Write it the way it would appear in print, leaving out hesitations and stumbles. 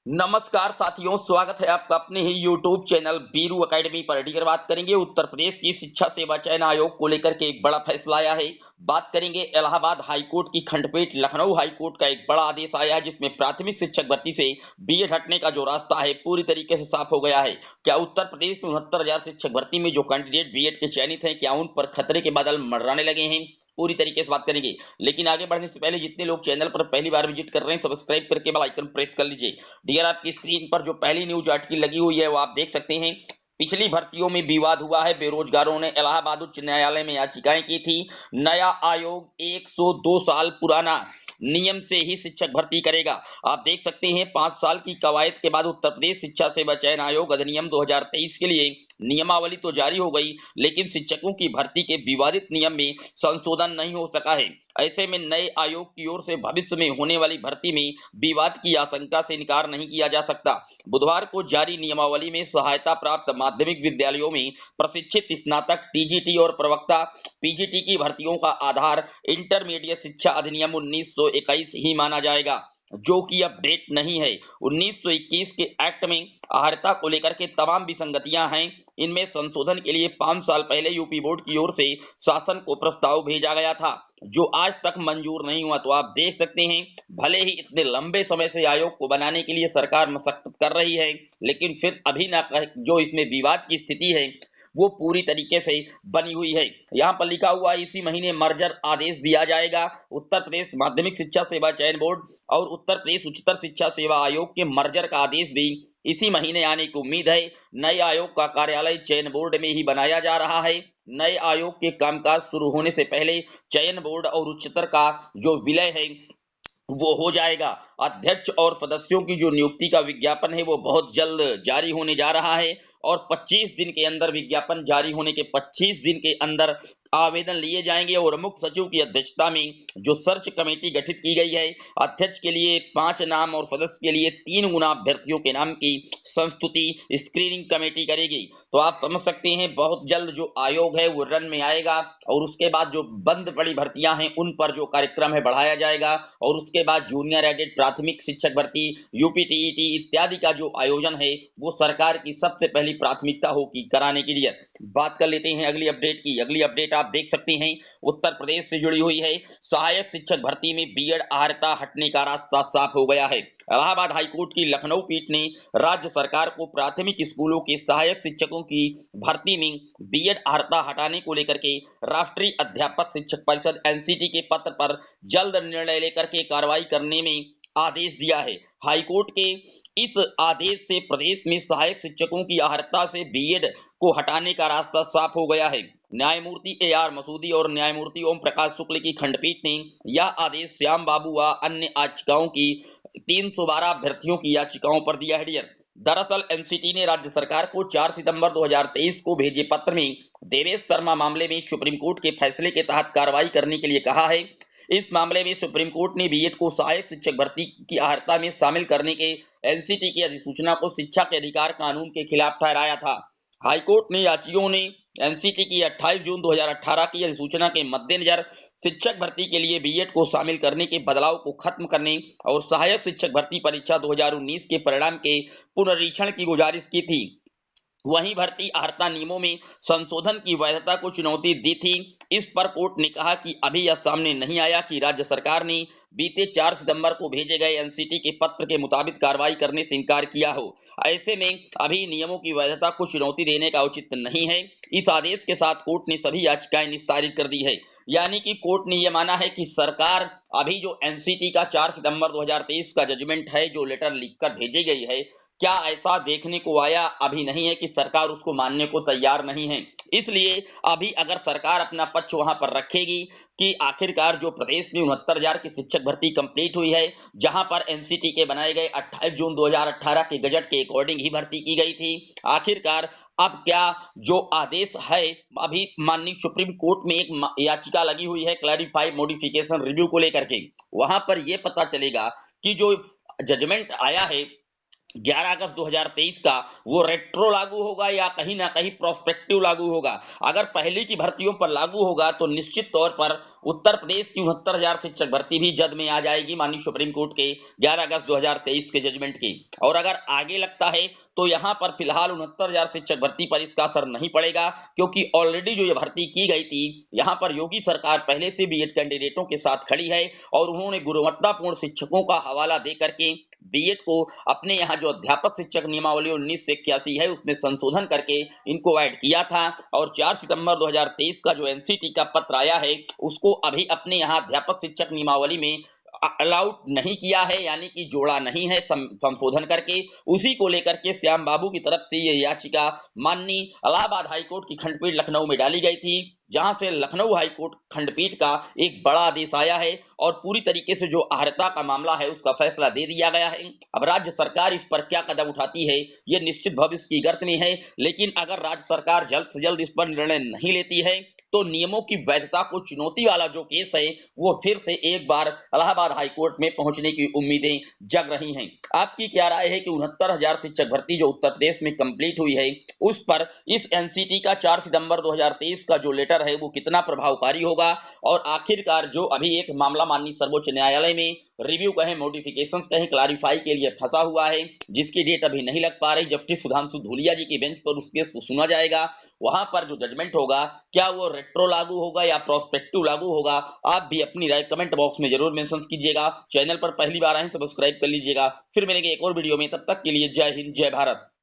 नमस्कार साथियों, स्वागत है आपका अपने ही YouTube चैनल बीरू एकेडमी पर। अगर बात करेंगे उत्तर प्रदेश की शिक्षा सेवा चयन आयोग को लेकर के एक बड़ा फैसला आया है। बात करेंगे इलाहाबाद हाई कोर्ट की खंडपीठ लखनऊ हाई कोर्ट का एक बड़ा आदेश आया है, जिसमें प्राथमिक शिक्षक भर्ती से बीएड हटने का जो रास्ता है पूरी तरीके से साफ हो गया है। क्या उत्तर प्रदेश में 69,000 शिक्षक भर्ती में जो कैंडिडेट बीएड के चयनित हैं, क्या उन पर खतरे के बादल मंडराने लगे हैं? पूरी तरीके से बात करेंगे। लेकिन आगे बढ़ने से पहले जितने लोग चैनल पर पहली बार विजिट कर रहे हैं, सब्सक्राइब करके बेल आइकन प्रेस कर लीजिए। डियर, आपकी स्क्रीन पर जो पहली न्यूज आर्टिकल लगी हुई है वो आप देख सकते हैं। पिछली भर्तियों में विवाद हुआ है। बेरोजगारों ने इलाहाबाद उच्च न्यायालय में याचिकाएं की थी। नया आयोग 102 साल पुराना नियम से ही शिक्षक भर्ती करेगा। आप देख सकते हैं 5 साल की कवायद के बाद उत्तर प्रदेश शिक्षा सेवा चयन आयोग अधिनियम 2023 के लिए नियमावली तो जारी हो गई, लेकिन शिक्षकों की भर्ती के विवादित नियम में संशोधन नहीं हो सका है। ऐसे में नए आयोग की ओर से भविष्य में होने वाली भर्ती में विवाद की आशंका से इनकार नहीं किया जा सकता। बुधवार को जारी नियमावली में सहायता प्राप्त माध्यमिक विद्यालयों में प्रशिक्षित स्नातक, टीजीटी और प्रवक्ता पीजीटी की भर्तियों का आधार इंटरमीडिएट शिक्षा अधिनियम 1921 ही माना जाएगा, जो कि अपडेट नहीं है। 1921 के एक्ट में अर्हता को लेकर के तमाम विसंगतियां हैं। इनमें संशोधन के लिए 5 साल पहले यूपी बोर्ड की ओर से शासन को प्रस्ताव भेजा गया था, जो आज तक मंजूर नहीं हुआ। तो आप देख सकते हैं, भले ही इतने लंबे समय से आयोग को बनाने के लिए सरकार मशक्कत कर रही है, लेकिन फिर अभी ना जो इसमें विवाद की स्थिति है वो पूरी तरीके से बनी हुई है। यहाँ पर लिखा हुआ है, इसी महीने मर्जर आदेश दिया जाएगा। उत्तर प्रदेश माध्यमिक शिक्षा सेवा चयन बोर्ड और उत्तर प्रदेश उच्चतर शिक्षा सेवा आयोग के मर्जर का आदेश भी इसी महीने आने की उम्मीद है। नए आयोग का कार्यालय चयन बोर्ड में ही बनाया जा रहा है। नए आयोग के कामकाज शुरू होने से पहले चयन बोर्ड और उच्चतर का जो विलय है वो हो जाएगा। अध्यक्ष और सदस्यों की जो नियुक्ति का विज्ञापन है वो बहुत जल्द जारी होने जा रहा है, और 25 दिन के अंदर विज्ञापन जारी होने के 25 दिन के अंदर आवेदन लिए जाएंगे। और मुख्य सचिव की अध्यक्षता में जो सर्च कमेटी गठित की गई है, अध्यक्ष के लिए 5 नाम और सदस्य के लिए 3 गुना अभ्यर्थियों के नाम की संस्तुति स्क्रीनिंग कमेटी करेगी। तो आप समझ सकते हैं बहुत जल्द जो आयोग है वो रन में आएगा, और उसके बाद जो बंद पड़ी भर्तियां हैं उन पर जो कार्यक्रम है बढ़ाया जाएगा, और उसके बाद जूनियर एडेड प्राथमिक शिक्षक भर्ती, यूपीटीईटी इत्यादि का जो आयोजन है वो सरकार की सबसे पहली प्राथमिकता होगी कराने के लिए। बात कर लेते हैं अगली अपडेट की। अगली अपडेट आप देख सकते हैं उत्तर प्रदेश से जुड़ी हुई है। सहायक शिक्षक भर्ती में बीएड अर्हता हटने का रास्ता साफ हो गया है। इलाहाबाद हाईकोर्ट की लखनऊ पीठ ने राज्य सरकार को प्राथमिक स्कूलों के सहायक शिक्षकों की भर्ती में बीएड अर्हता हटाने को लेकर के राष्ट्रीय अध्यापक शिक्षक परिषद एनसीटी के पत्र पर जल्द निर्णय लेकर के कार्रवाई करने में आदेश दिया है। हाईकोर्ट के इस आदेश से प्रदेश में सहायक शिक्षकों की अर्हता से बीएड को हटाने का रास्ता साफ हो गया है। न्यायमूर्ति AR मसूदी और न्यायमूर्ति ओम प्रकाश शुक्ल की खंडपीठ ने यह आदेश श्याम बाबू व अन्य याचिकाओं की 312 अभ्यर्थियों की याचिकाओं पर दिया है। डियर, दरअसल एनसीटी ने राज्य सरकार को 4 सितंबर 2023 को भेजे पत्र में देवेश शर्मा मामले में सुप्रीम कोर्ट के फैसले के तहत कार्रवाई करने के लिए कहा है। इस मामले में सुप्रीम कोर्ट ने बीएड को सहायक शिक्षक भर्ती की अर्हता में शामिल करने के एनसीटी की अधिसूचना को शिक्षा के अधिकार कानून के खिलाफ ठहराया था। हाईकोर्ट ने याचिकाओं ने एनसीटी की 28 जून 2018 की अधिसूचना के मद्देनजर शिक्षक भर्ती के लिए बीएड को शामिल करने के बदलाव को खत्म करने और सहायक शिक्षक भर्ती परीक्षा 2019 के परिणाम के पुनरीक्षण की गुजारिश की थी। वहीं भर्ती अर्हता नियमों में संशोधन की वैधता को चुनौती दी थी। इस पर कोर्ट ने कहा कि अभी यह सामने नहीं आया कि राज्य सरकार ने बीते 4 सितंबर को भेजे गए एनसीटी के पत्र के मुताबिक कार्रवाई करने से इनकार किया हो। ऐसे में अभी नियमों की वैधता को चुनौती देने का उचित नहीं है। इस आदेश के साथ कोर्ट ने सभी याचिकाएं निस्तारित कर दी है। यानी कि कोर्ट ने यह माना है कि सरकार अभी जो एनसीटी का 4 सितंबर 2023 का जजमेंट है, जो लेटर लिखकर भेजी गई है, क्या ऐसा देखने को आया अभी नहीं है कि सरकार उसको मानने को तैयार नहीं है। इसलिए अभी अगर सरकार अपना पक्ष वहां पर रखेगी कि आखिरकार जो प्रदेश में 69,000 की शिक्षक भर्ती कंप्लीट हुई है, जहां पर एनसीटी के बनाए गए 28 जून 2018 के गजट के अकॉर्डिंग ही भर्ती की गई थी, आखिरकार अब क्या जो आदेश है, अभी माननीय सुप्रीम कोर्ट में एक याचिका लगी हुई है क्लैरिफाई मॉडिफिकेशन रिव्यू को लेकर के, वहां पर यह पता चलेगा कि जो जजमेंट आया है 11 अगस्त 2023 का वो रेट्रो लागू होगा या कहीं ना कहीं प्रोस्पेक्टिव लागू होगा। अगर पहले की भर्तियों पर लागू होगा तो निश्चित तौर पर उत्तर प्रदेश की 69,000 शिक्षक भर्ती भी जद में आ जाएगी माननीय सुप्रीम कोर्ट के 11 अगस्त 2023 के जजमेंट की। और अगर आगे लगता है तो यहाँ पर फिलहाल 69,000 शिक्षक भर्ती पर इसका असर नहीं पड़ेगा, क्योंकि ऑलरेडी जो ये भर्ती की गई थी, यहाँ पर योगी सरकार पहले से बीएड कैंडिडेटों के साथ खड़ी है और उन्होंने गुणवत्तापूर्ण शिक्षकों का हवाला दे करके बीएड को अपने यहाँ जो अध्यापक शिक्षक नियमावली 1981 है उसमें संशोधन करके इनको ऐड किया था। और 4 सितंबर 2023 का जो एनसीटी का पत्र आया है उसको अभी अपने यहाँ अध्यापक शिक्षक नियमावली में अलाउड नहीं किया है, यानी कि जोड़ा नहीं है संशोधन करके। उसी को लेकर के श्याम बाबू की तरफ से ये याचिका माननीय इलाहाबाद हाईकोर्ट की खंडपीठ लखनऊ में डाली गई थी, जहां से लखनऊ हाईकोर्ट खंडपीठ का एक बड़ा आदेश आया है और पूरी तरीके से जो अर्हता का मामला है उसका फैसला दे दिया गया है। अब राज्य सरकार इस पर क्या कदम उठाती है ये निश्चित भविष्य की गर्त में है, लेकिन अगर राज्य सरकार जल्द से जल्द इस पर निर्णय नहीं लेती है तो नियमों की वैधता को चुनौती वाला जो केस है वो फिर से एक बार इलाहाबाद हाईकोर्ट में पहुंचने की उम्मीदें जग रही हैं। आपकी क्या राय है कि 69,000 शिक्षक भर्ती जो उत्तर प्रदेश में कंप्लीट हुई है उस पर इस एनसीटी का 4 सितंबर 2023 का जो लेटर है वो कितना प्रभावकारी होगा? और आखिरकार जो अभी एक मामला माननीय सर्वोच्च न्यायालय में रिव्यू कहें, मॉडिफिकेशंस कहें, क्लारिफाई के लिए फंसा हुआ है, जिसकी डेट अभी नहीं लग पा रही, जस्टिस सुधांशु धूलिया जी की बेंच पर उस केस को सुना जाएगा। वहां पर जो जजमेंट होगा क्या वो रेट्रो लागू होगा या प्रोस्पेक्टिव लागू होगा? आप भी अपनी राय कमेंट बॉक्स में जरूर मेंशन कीजिएगा। चैनल पर पहली बार आए सब्सक्राइब कर लीजिएगा। फिर मिलेंगे एक और वीडियो में, तब तक के लिए जय हिंद जय भारत।